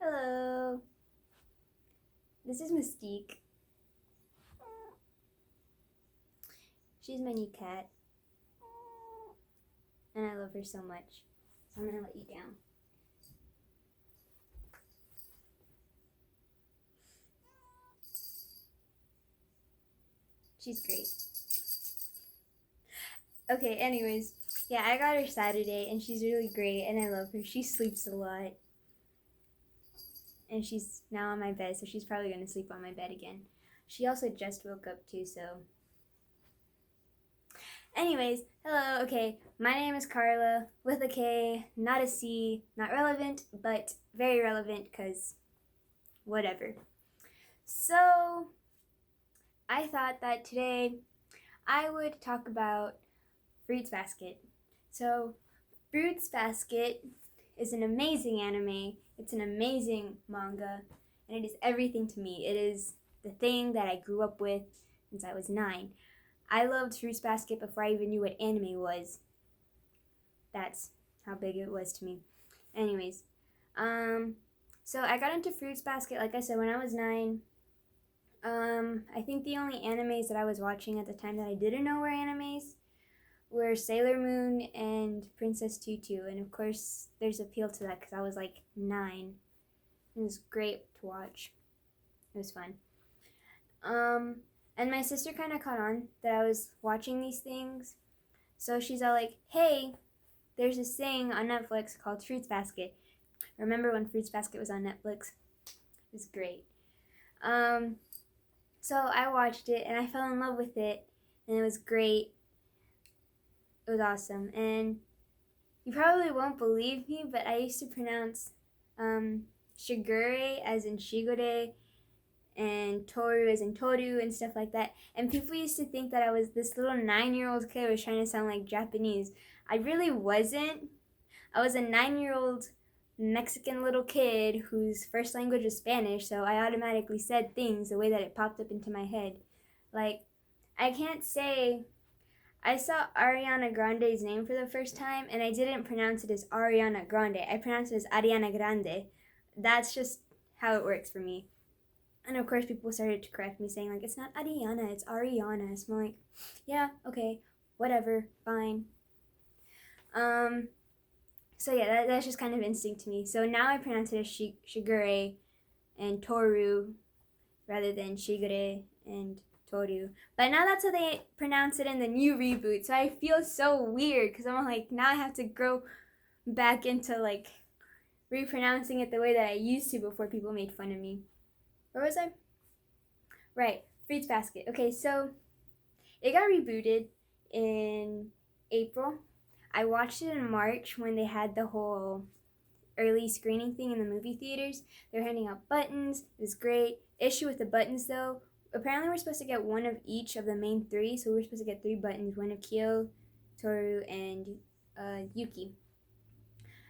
Hello, this is Mystique. She's my new cat, and I love her so much. So I'm gonna let you down. She's great. Okay, anyways, yeah, I got her Saturday, and she's really great, and I love her. She sleeps a lot, and she's now on my bed, so she's probably gonna sleep on my bed again. She also just woke up too, so. Anyways, hello, okay, my name is Carla, with a K, not a C, not relevant, but very relevant, because whatever. So, I thought that today I would talk about Fruits Basket. So, Fruits Basket is an amazing anime, it's an amazing manga, and it is everything to me. It is the thing that I grew up with since I was 9. I loved Fruits Basket before I even knew what anime was. That's how big it was to me. Anyways, so I got into Fruits Basket, like I said, when I was 9. I think the only animes that I was watching at the time that I didn't know were animes were Sailor Moon and Princess Tutu, and of course there's appeal to that because I was like 9. It was great to watch. It was fun. And my sister kind of caught on that I was watching these things, so she's all like, "Hey, there's this thing on Netflix called Fruits Basket." Remember when Fruits Basket was on Netflix? It was great. So I watched it and I fell in love with it, and it was great. It was awesome. And you probably won't believe me, but I used to pronounce Shigure as in Shigure and Toru as in Toru and stuff like that. And people used to think that I was this little 9-year-old kid who was trying to sound like Japanese. I really wasn't. I was a 9-year-old Mexican little kid whose first language was Spanish, so I automatically said things the way that it popped up into my head. Like, I can't say. I saw Ariana Grande's name for the first time, and I didn't pronounce it as Ariana Grande. I pronounced it as Ariana Grande. That's just how it works for me. And of course, people started to correct me, saying, like, it's not Ariana, it's Ariana. So I'm like, yeah, okay, whatever, fine. So yeah, that's just kind of instinct to me. So now I pronounce it as Shigure and Toru rather than Shigure and Toru. But now that's how they pronounce it in the new reboot. So I feel so weird because I'm like, now I have to grow back into like repronouncing it the way that I used to before people made fun of me. Where was I? Right, Fruits Basket. Okay, so it got rebooted in April. I watched it in March when they had the whole early screening thing in the movie theaters. They're handing out buttons. It was great. Issue with the buttons though. Apparently we're supposed to get one of each of the main 3, so we're supposed to get 3 buttons, one of Kyo, Toru, and Yuki.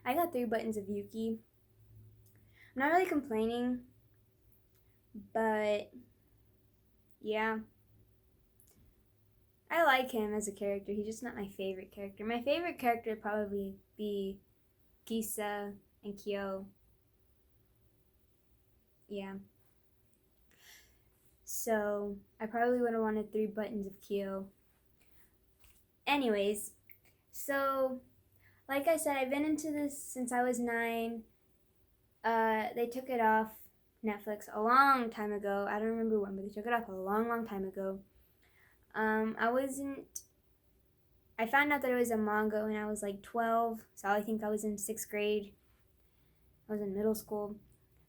I got 3 buttons of Yuki. I'm not really complaining, but yeah. I like him as a character. He's just not my favorite character. My favorite character would probably be Gisa and Kyo. Yeah. So I probably would have wanted 3 buttons of Kyo. Anyways, so like I said, I've been into this since I was 9. They took it off Netflix a long time ago. I don't remember when, but they took it off a long time ago. I found out that it was a manga when I was like 12, so I think I was in 6th grade. I was in middle school.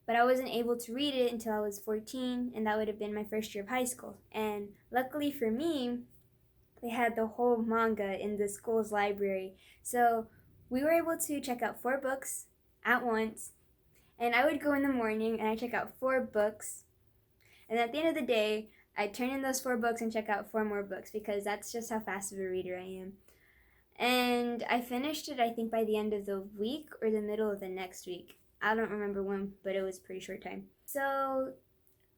But I wasn't able to read it until I was 14, and that would have been my first year of high school. And luckily for me, they had the whole manga in the school's library. So we were able to check out 4 books at once. And I would go in the morning and I'd check out 4 books. And at the end of the day, I'd turn in those 4 books and check out 4 more books because that's just how fast of a reader I am. And I finished it, I think, by the end of the week or the middle of the next week. I don't remember when, but it was a pretty short time. So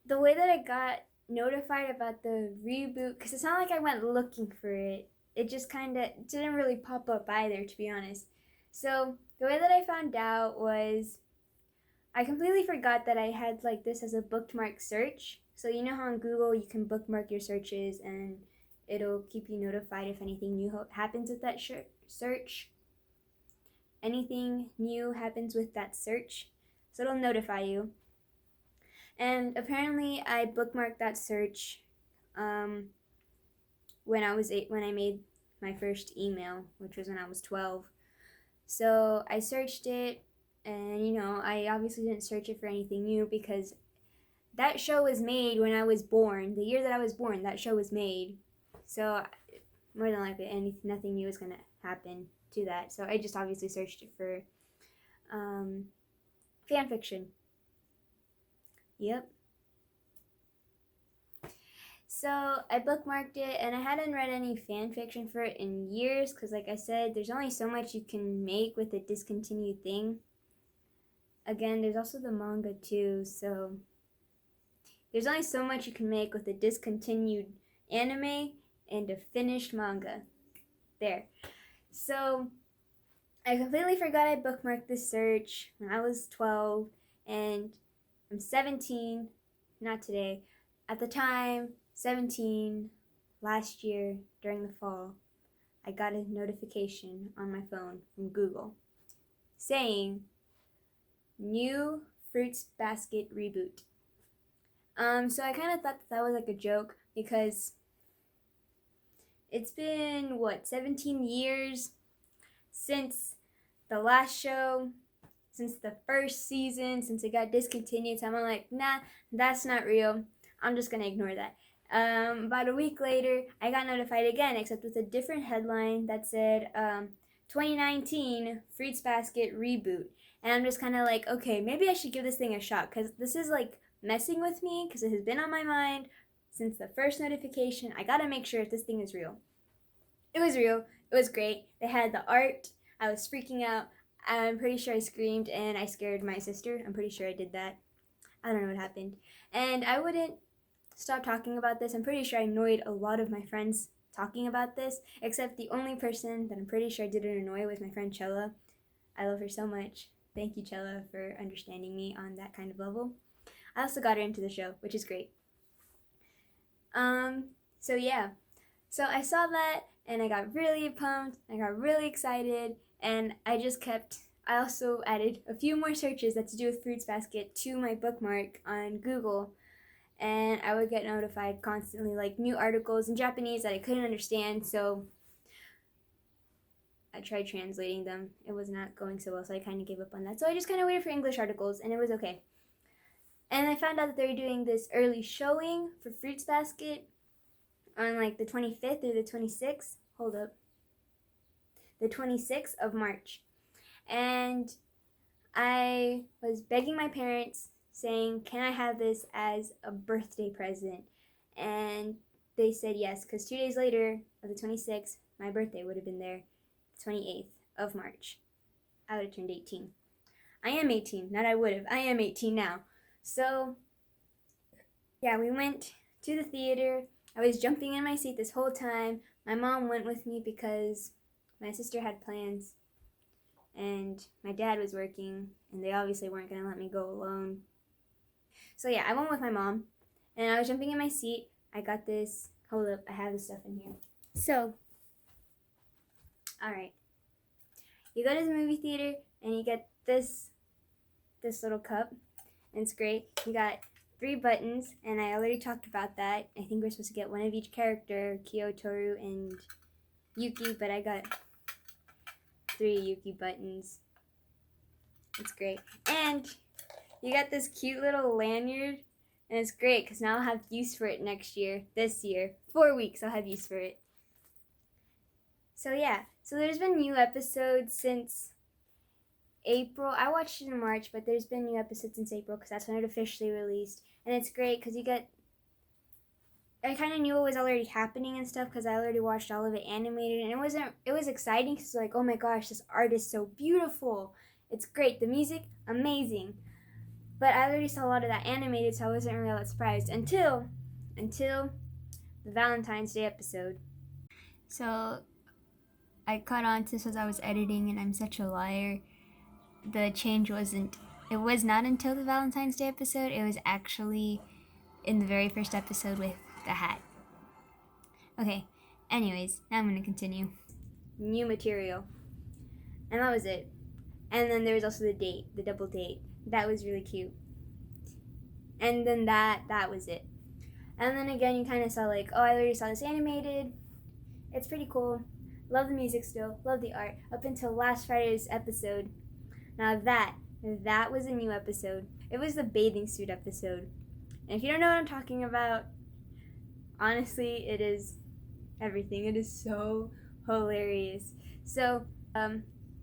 the way that I got notified about the reboot, because it's not like I went looking for it. It just kind of didn't really pop up either, to be honest. So the way that I found out was I completely forgot that I had like this as a bookmark search. So you know how on Google you can bookmark your searches and it'll keep you notified if anything new happens with that search. Anything new happens with that search, so it'll notify you. And apparently, I bookmarked that search when I made my first email, which was when I was 12. So I searched it, and I obviously didn't search it for anything new because that show was made when I was born. The year that I was born, that show was made. So more than likely, nothing new is gonna happen to that. So I just obviously searched it for fan fiction. Yep. So I bookmarked it, and I hadn't read any fan fiction for it in years because, like I said, there's only so much you can make with a discontinued thing. Again, there's also the manga too, so there's only so much you can make with a discontinued anime and a finished manga. There. So I completely forgot I bookmarked this search when I was 12, and I'm 17, not today. At the time, 17, last year during the fall, I got a notification on my phone from Google saying new Fruits Basket reboot. So I kind of thought that was like a joke because it's been 17 years since the last show, since the first season, since it got discontinued. So I'm like, nah, that's not real. I'm just gonna ignore that. About a week later, I got notified again, except with a different headline that said 2019 Fruits Basket reboot. And I'm just kind of like, okay, maybe I should give this thing a shot because this is like messing with me because it has been on my mind since the first notification. I gotta make sure if this thing is real. It was real. It was great. They had the art. I was freaking out. I'm pretty sure I screamed and I scared my sister. I'm pretty sure I did that. I don't know what happened. And I wouldn't stop talking about this. I'm pretty sure I annoyed a lot of my friends talking about this, except the only person that I'm pretty sure I didn't annoy was my friend Chella. I love her so much. Thank you, Chella, for understanding me on that kind of level. I also got her into the show, which is great. So yeah. So I saw that and I got really pumped. I got really excited and I also added a few more searches that to do with Fruits Basket to my bookmark on Google, and I would get notified constantly, like new articles in Japanese that I couldn't understand, so I tried translating them. It was not going so well, so I kind of gave up on that. So I just kind of waited for English articles, and it was okay. And I found out that they were doing this early showing for Fruits Basket on like the 25th or the 26th. Hold up. The 26th of March. And I was begging my parents, saying, can I have this as a birthday present? And they said yes, because 2 days later, of the 26th, my birthday would have been there, the 28th of March. I would have turned 18. I am 18, not I would have. I am 18 now. So, yeah, we went to the theater. I was jumping in my seat this whole time. My mom went with me because my sister had plans and my dad was working and they obviously weren't going to let me go alone. So yeah, I went with my mom and I was jumping in my seat. I got this. Hold up, I have this stuff in here. So, alright. You go to the movie theater and you get this little cup. And it's great. You got 3 buttons, and I already talked about that. I think we're supposed to get one of each character, Kyo, Toru, and Yuki, but I got 3 Yuki buttons. It's great. And you got this cute little lanyard, and it's great because now I'll have use for it this year. 4 weeks I'll have use for it. So yeah, so there's been new episodes since April. I watched it in March, but there's been new episodes since April because that's when it officially released. And it's great because I kind of knew what was already happening and stuff because I already watched all of it animated, and it was exciting because like, oh my gosh, this art is so beautiful. It's great. The music, amazing. But I already saw a lot of that animated, so I wasn't really that surprised until the Valentine's Day episode. So I caught on to this as I was editing, and I'm such a liar. The change wasn't It was not until the Valentine's Day episode. It was actually in the very first episode with the hat. Okay, anyways, now I'm going to continue. New material. And that was it. And then there was also the date, the double date. That was really cute. And then that was it. And then again, you kind of saw like, oh, I already saw this animated. It's pretty cool. Love the music still. Love the art. Up until last Friday's episode. Now that was a new episode. It was the bathing suit episode. And if you don't know what I'm talking about, honestly, it is everything. It is so hilarious. So,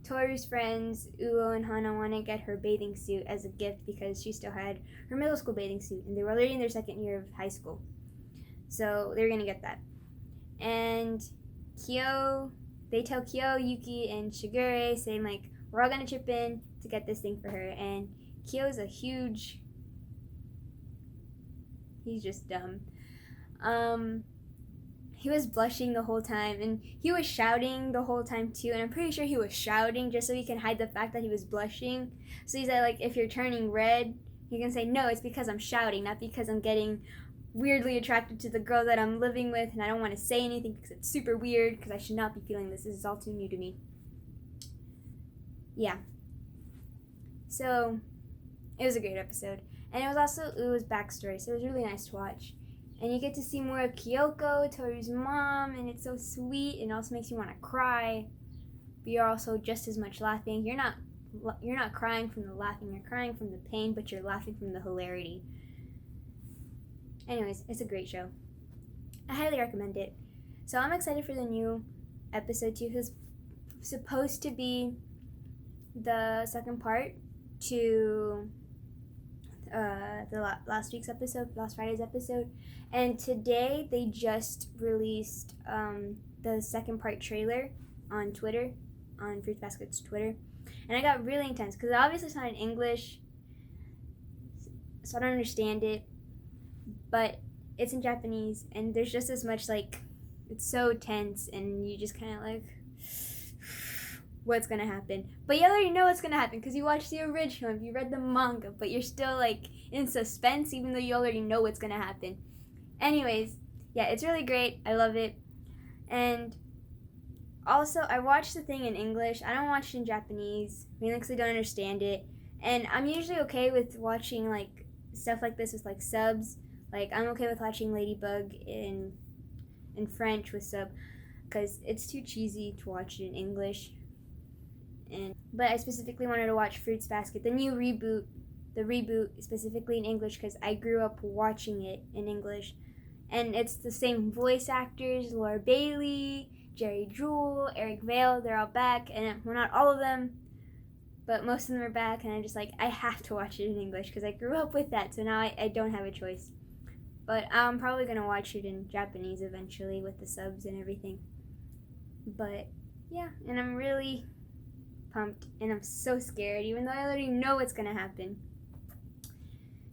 Toru's friends, Uo and Hana, want to get her bathing suit as a gift because she still had her middle school bathing suit, and they were already in their second year of high school. So they were going to get that. And they tell Kyo, Yuki, and Shigure, saying like, we're all going to chip in to get this thing for her. And Kyo's he's just dumb. He was blushing the whole time, and he was shouting the whole time too, and I'm pretty sure he was shouting just so he can hide the fact that he was blushing. So he said, like, if you're turning red, you can say, no, it's because I'm shouting, not because I'm getting weirdly attracted to the girl that I'm living with, and I don't want to say anything because it's super weird, because I should not be feeling this. This is all too new to me. Yeah. So, it was a great episode. And it was also Uo's backstory, so it was really nice to watch. And you get to see more of Kyoko, Toru's mom, and it's so sweet, and it also makes you want to cry. But you're also just as much laughing. You're not crying from the laughing, you're crying from the pain, but you're laughing from the hilarity. Anyways, it's a great show. I highly recommend it. So I'm excited for the new episode 2. It's supposed to be the second part to the last week's episode, last Friday's episode, and today they just released the second part trailer on Twitter, on Fruits Basket's Twitter, and I got really intense because obviously it's not in English, so I don't understand it, but it's in Japanese, and there's just as much like, it's so tense, and you just kind of like, what's gonna happen? But you already know what's gonna happen because you watched the original, you read the manga, but you're still like in suspense even though you already know what's gonna happen. Anyways, yeah, it's really great. I love it. And also, I watched the thing in English. I don't watch it in Japanese, mainly because I don't understand it. And I'm usually okay with watching like stuff like this with like subs. Like I'm okay with watching Ladybug in French with sub because it's too cheesy to watch it in English. But I specifically wanted to watch Fruits Basket, the reboot specifically in English because I grew up watching it in English. And it's the same voice actors, Laura Bailey, Jerry Jewell, Eric Vale, they're all back. And well, not all of them, but most of them are back. And I'm just like, I have to watch it in English because I grew up with that. So now I don't have a choice. But I'm probably going to watch it in Japanese eventually with the subs and everything. But yeah, and I'm really pumped, and I'm so scared, even though I already know what's gonna happen.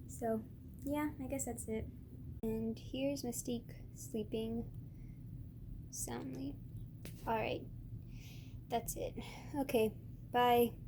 So, yeah, I guess that's it. And here's Mystique sleeping soundly. Alright, that's it. Okay, bye.